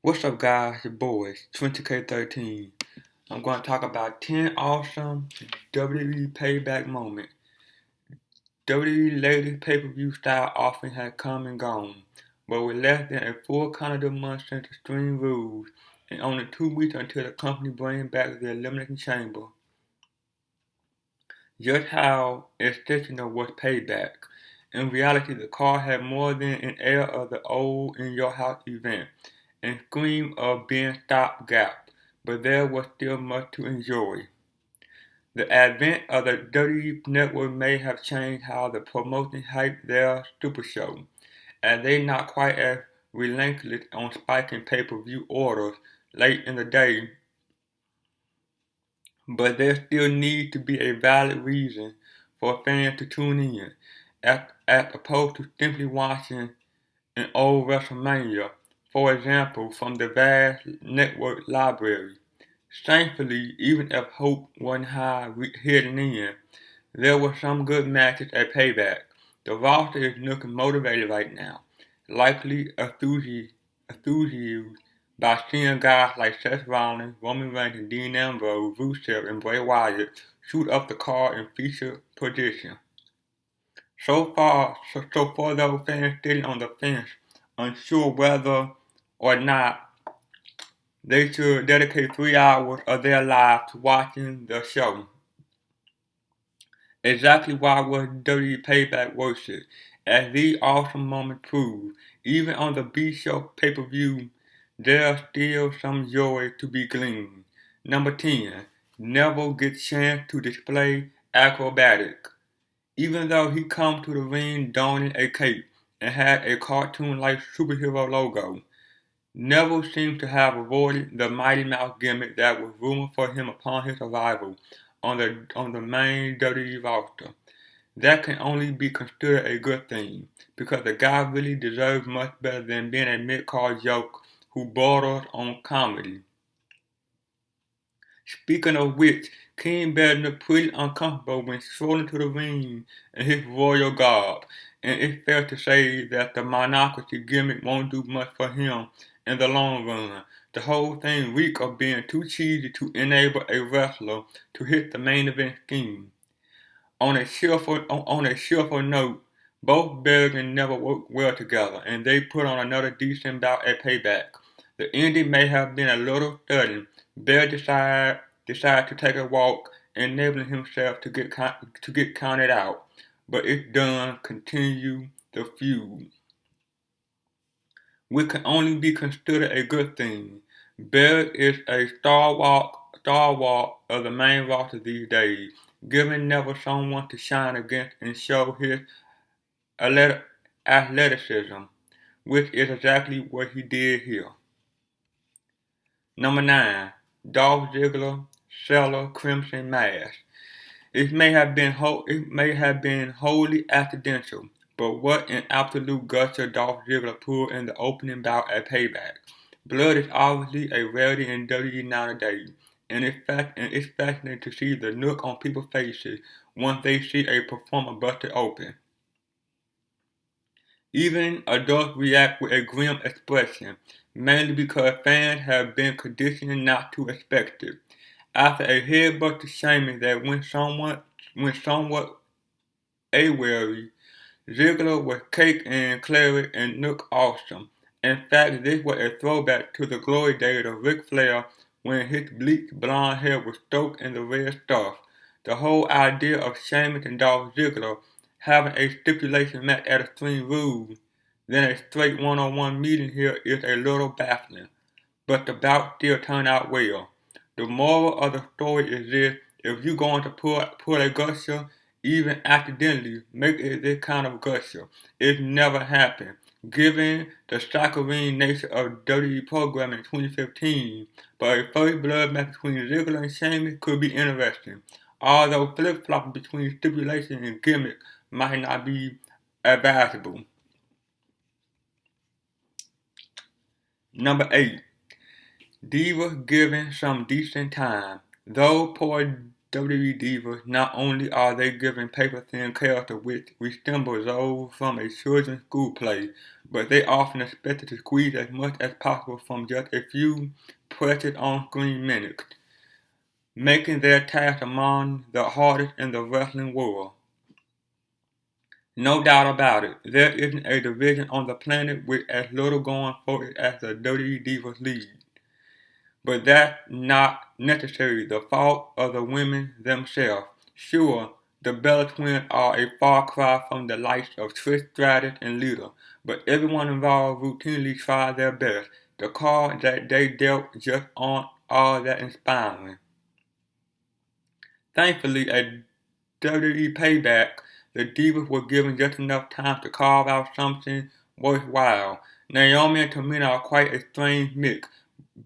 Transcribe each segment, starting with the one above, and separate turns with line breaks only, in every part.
What's up, guys? Your boys, 20K13. I'm going to talk about 10 awesome WWE Payback Moments. WWE latest pay-per-view style offering has come and gone, but with less than a full calendar month since the Extreme Rules and only 2 weeks until the company brings back the Elimination Chamber, just how exceptional was Payback. In reality, the card had more than an air of the old In Your House event and scream of being stopgap, but there was still much to enjoy. The advent of the WWE Network may have changed how the promotion hyped their Super Show, as they not quite as relentless on spiking pay-per-view orders late in the day, but there still needs to be a valid reason for fans to tune in, as opposed to simply watching an old WrestleMania, for example, from the vast network library. Thankfully, even if hope wasn't high heading in, there were some good matches at Payback. The roster is looking motivated right now, likely enthusiased by seeing guys like Seth Rollins, Roman Reigns, and Dean Ambrose, Rusev, and Bray Wyatt shoot up the card in featured position. So far, those fans sitting on the fence, unsure whether or not they should dedicate 3 hours of their lives to watching the show. Exactly why was WWE Payback worth it? As these awesome moments prove, even on the B-Show pay-per-view, there's still some joy to be gleaned. Number 10. Neville gets chance to display acrobatic. Even though he come to the ring donning a cape and had a cartoon-like superhero logo, Neville seems to have avoided the Mighty Mouse gimmick that was rumored for him upon his arrival on the main WWE roster. That can only be considered a good thing, because the guy really deserves much better than being a mid-card joke who borders on comedy. Speaking of which, King Bednar pretty uncomfortable when strolling to the ring in his royal garb, and it's fair to say that the monocracy gimmick won't do much for him in the long run. The whole thing reeks of being too cheesy to enable a wrestler to hit the main event scheme. On a cheerful note, both Berg and Neville worked well together, and they put on another decent bout at Payback. The ending may have been a little sudden. Berg decided to take a walk, enabling himself to get counted out, but it's done. Continue the feud, which can only be considered a good thing. Berg is a stalwart of the main roster these days, giving Neville someone to shine against and show his athleticism, which is exactly what he did here. Number 9. Dolph Ziggler, Cellar Crimson Mask. It may have been wholly accidental, but what an absolute gutter Dolph Ziggler pulled in the opening bout at Payback. Blood is obviously a rarity in WWE nowadays, and it's fascinating to see the look on people's faces once they see a performer busted open. Even adults react with a grim expression, mainly because fans have been conditioned not to expect it. After a headbutt shaming that went somewhat awry, Ziggler was cake and claret and looked awesome. In fact, this was a throwback to the glory days of Ric Flair when his bleached blonde hair was soaked in the red stuff. The whole idea of Sheamus and Dolph Ziggler having a stipulation match at Extreme Rules, then a straight one-on-one meeting here is a little baffling, but the bout still turned out well. The moral of the story is this: if you're going to pull a gusher, even accidentally, make it this kind of gusher. It never happened, given the saccharine nature of WWE programming in 2015, but a first blood match between Ziggler and Sheamus could be interesting, although flip-flopping between stipulation and gimmick might not be advisable. Number 8. Diva given some decent time. Though poor WWE Divas, not only are they given paper-thin characters which resemble those from a children's school play, but they often expected to squeeze as much as possible from just a few precious on-screen minutes, making their task among the hardest in the wrestling world. No doubt about it, there isn't a division on the planet with as little going for it as the WWE Divas League. But that's not necessarily the fault of the women themselves. Sure, the Bella Twins are a far cry from the likes of Trish Stratus and Lita, but everyone involved routinely tried their best. The cards that they dealt just aren't all that inspiring. Thankfully, at WWE Payback, the Divas were given just enough time to carve out something worthwhile. Naomi and Tamina are quite a strange mix,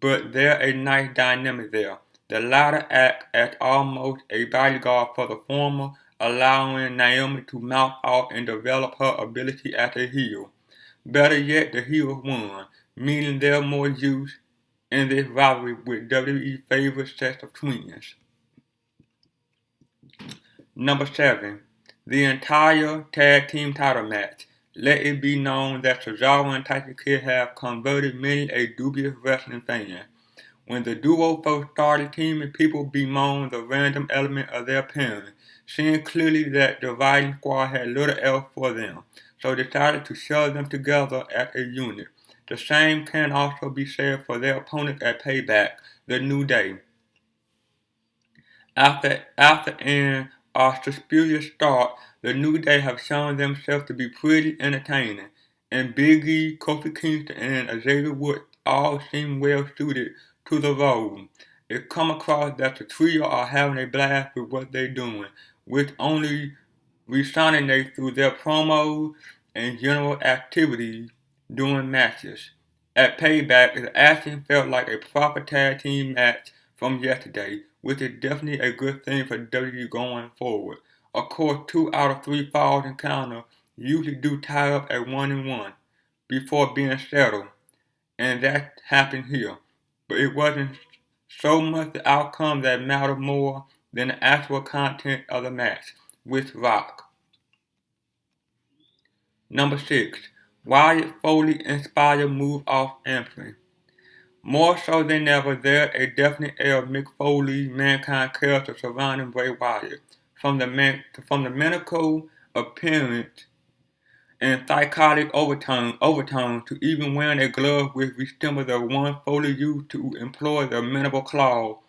but there's a nice dynamic there. The latter acts as almost a bodyguard for the former, allowing Naomi to mouth off and develop her ability as a heel. Better yet, the heels won, meaning there's more juice in this rivalry with WWE's favorite set of twins. Number 7. The entire tag team title match. Let it be known that Cesaro and Tyson Kidd have converted many a dubious wrestling fan. When the duo first started teaming, people bemoaned the random element of their pairing, seeing clearly that the Fighting Squad had little else for them, so decided to shove them together as a unit. The same can also be said for their opponents at Payback, the New Day. After an auspicious start, the New Day have shown themselves to be pretty entertaining, and Big E, Kofi Kingston, and Xavier Woods all seem well suited to the role. It comes across that the trio are having a blast with what they're doing, which only resonates through their promos and general activities during matches. At Payback, the action felt like a proper tag team match from yesterday, which is definitely a good thing for WWE going forward. Of course, 2 out of 3 falls encounters usually do tie up at 1-1 before being settled, and that happened here. But it wasn't so much the outcome that mattered more than the actual content of the match, with Rock. Number 6. Wyatt Foley inspired move off entry. More so than ever, there's a definite air of Mick Foley's Mankind character surrounding Bray Wyatt. From the medical appearance and psychotic overtone to even wearing a glove which resembles the one Foley used to employ the mandible claw,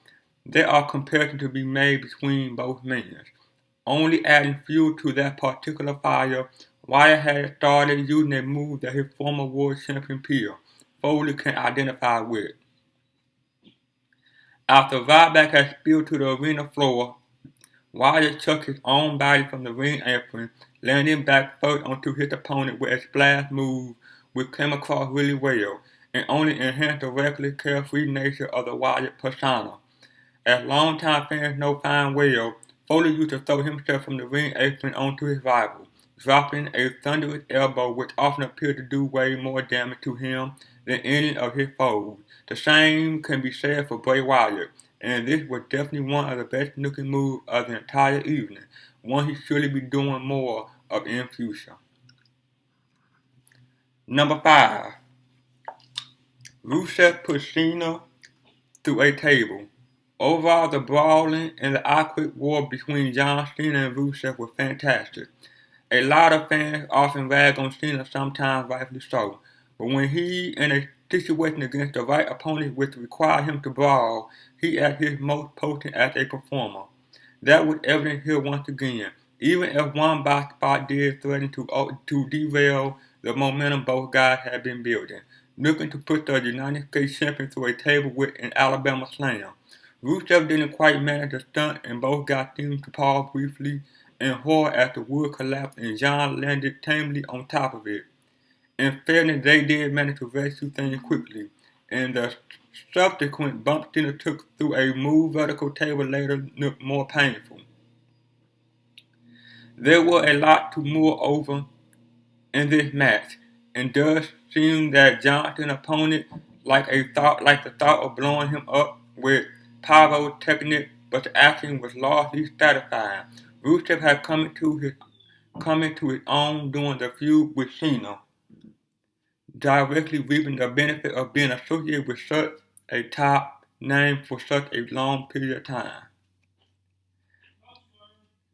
there are comparisons to be made between both men. Only adding fuel to that particular fire, Wyatt had started using a move that his former world champion peer, Foley, can identify with. After Ryback had spilled to the arena floor, Wyatt took his own body from the ring apron, landing back first onto his opponent with a splash move which came across really well, and only enhanced the reckless, carefree nature of the Wyatt persona. As longtime fans know fine well, Foley used to throw himself from the ring apron onto his rival, dropping a thunderous elbow which often appeared to do way more damage to him than any of his foes. The same can be said for Bray Wyatt, and this was definitely one of the best looking moves of the entire evening, one he should be doing more of in future. Number 5. Rusev put Cena through a table. Overall, the brawling and the awkward war between John Cena and Rusev was fantastic. A lot of fans often rag on Cena, sometimes rightfully so, but when he in a situation against the right opponent which required him to brawl, he at his most potent as a performer. That was evident here once again, even if one box spot did threaten to derail the momentum both guys had been building, looking to put the United States champion through a table with an Alabama slam. Rusev didn't quite manage the stunt and both got seemed to pause briefly in horror as the wood collapsed and John landed tamely on top of it. In fairness, they did manage to rescue things quickly, and the subsequent bump Cena took through a moved vertical table later looked more painful. There were a lot to mull over in this match, and does seem that Johnson's opponent like the thought of blowing him up with pyrotechnic but the action was largely satisfying. Rusev had come into his own during the feud with Cena, directly reaping the benefit of being associated with such a top name for such a long period of time.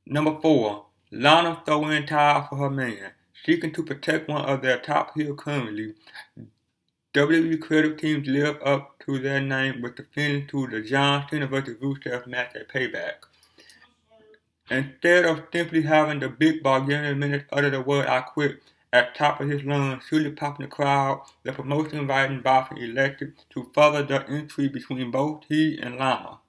Number 4. Lana throwing towel for her man. Seeking to protect one of their top heels currently, WWE creative teams live up to their name with the finish to the John Cena vs. Rusev match at Payback. Instead of simply having the big Bulgarian minutes utter the word "I quit" at the top of his lungs, surely popping the crowd, the promotion writing Boston elected to further the intrigue between both he and Lana.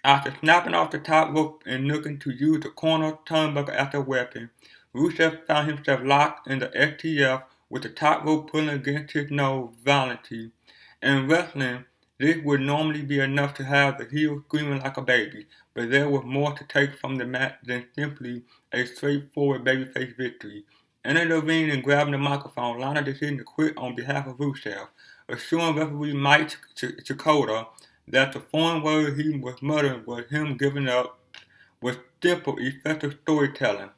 After snapping off the top rope and looking to use the corner turnbuckle as a weapon, Rusev found himself locked in the STF with the top rope pulling against his nose violently. In wrestling, this would normally be enough to have the heel screaming like a baby, but there was more to take from the match than simply a straightforward babyface victory. Entering the ring and grabbing the microphone, Lana decided to quit on behalf of Rusev, assuring referee Mike Chikota that the foreign word he was muttering was him giving up was simple, effective storytelling.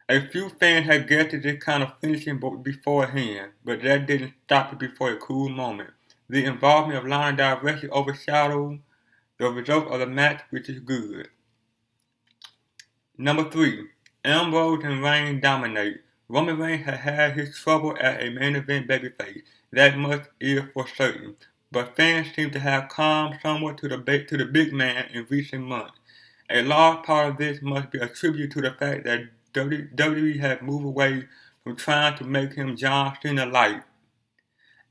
A few fans had guessed this kind of finishing beforehand, but that didn't stop it before a cool moment. The involvement of Lana directly overshadowed the result of the match, which is good. Number 3. Ambrose and Reigns dominate. Roman Reigns had had his trouble as a main event babyface, that much is for certain, but fans seem to have calmed somewhat to the big man in recent months. A large part of this must be attributed to the fact that WWE had moved away from trying to make him John Cena light,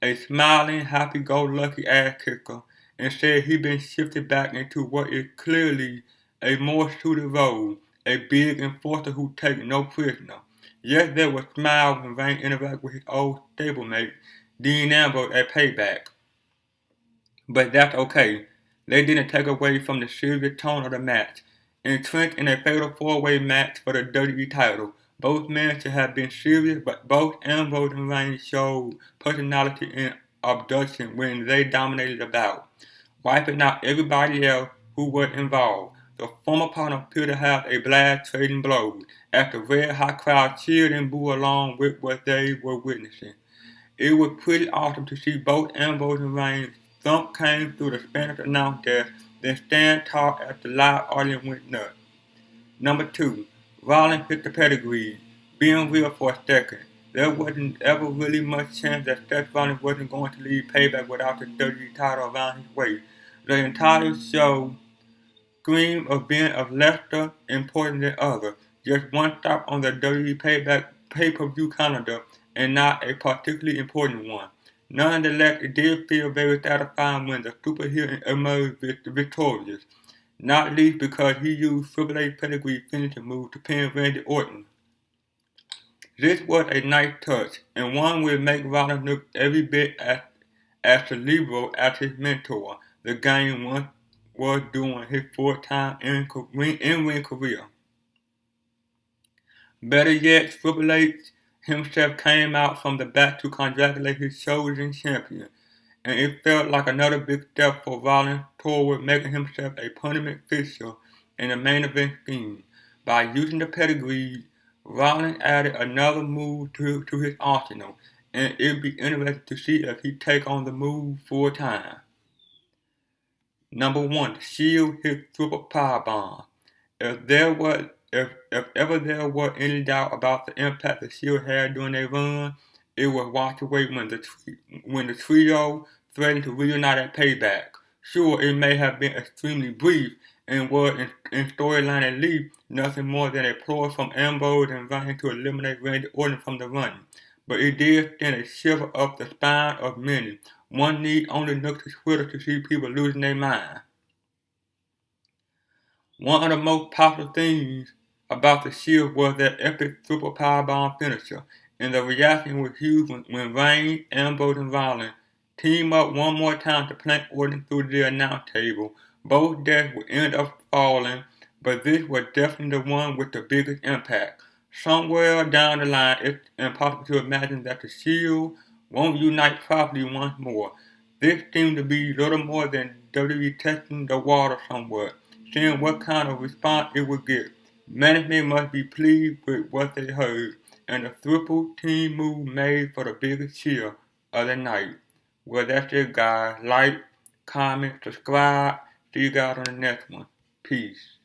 a smiling, happy-go-lucky ass kicker. Instead, he's been shifted back into what is clearly a more suited role, a big enforcer who takes no prisoner. Yes, there was smiles when Reigns interacted with his old stablemate, Dean Ambrose, at Payback. But that's okay. They didn't take away from the serious tone of the match. Entrenched in a fatal four-way match for the WWE title, both men should have been serious, but both Ambrose and Reigns showed personality and abduction when they dominated the bout, wiping out everybody else who was involved. The former partner appeared to have a blast trading blows, as the red-hot crowd cheered and booed along with what they were witnessing. It was pretty awesome to see both Ambrose and Reigns thump came through the Spanish announce desk, then stand tall as the live audience went nuts. Number 2. Rollins hit the pedigree. Being real for a second, there wasn't ever really much chance that Seth Rollins wasn't going to leave Payback without the WWE title around his waist. The entire show screamed of being of lesser importance than others, just one stop on the WWE Payback pay-per-view calendar and not a particularly important one. Nonetheless, it did feel very satisfying when the superhero emerged victorious, not least because he used Triple H pedigree finishing move to pin Randy Orton. This was a nice touch, and one will make Rollins look every bit as cerebral as his mentor, the game once was during his full-time in-ring career. Better yet, Triple H himself came out from the back to congratulate his chosen champion, and it felt like another big step for Rollins toward making himself a permanent fixture in the main event scheme. By using the pedigree, Rollins added another move to his arsenal, and it'd be interesting to see if he take on the move full time. Number 1, the Shield hit triple powerbomb. If ever there was any doubt about the impact the Shield had during their run, it was washed away when the trio threatened to reunite at Payback. Sure, it may have been extremely brief and was in storyline at least nothing more than a ploy from Ambrose and Reigns to eliminate Randy Orton from the running, but it did send a shiver up the spine of many. One need only look to Twitter to see people losing their mind. One of the most popular things about the Shield was their epic triple powerbomb finisher, and the reaction was huge when Reigns, Ambrose, and Rollins teamed up one more time to plant Orton through the announce table. Both deaths would end up falling, but this was definitely the one with the biggest impact. Somewhere down the line, it's impossible to imagine that the Shield won't unite properly once more. This seemed to be little more than WWE testing the water somewhat, seeing what kind of response it would get. Management must be pleased with what they heard, and the triple team move made for the biggest cheer of the night. Well, that's it, guys. Like, comment, subscribe. See you guys on the next one. Peace.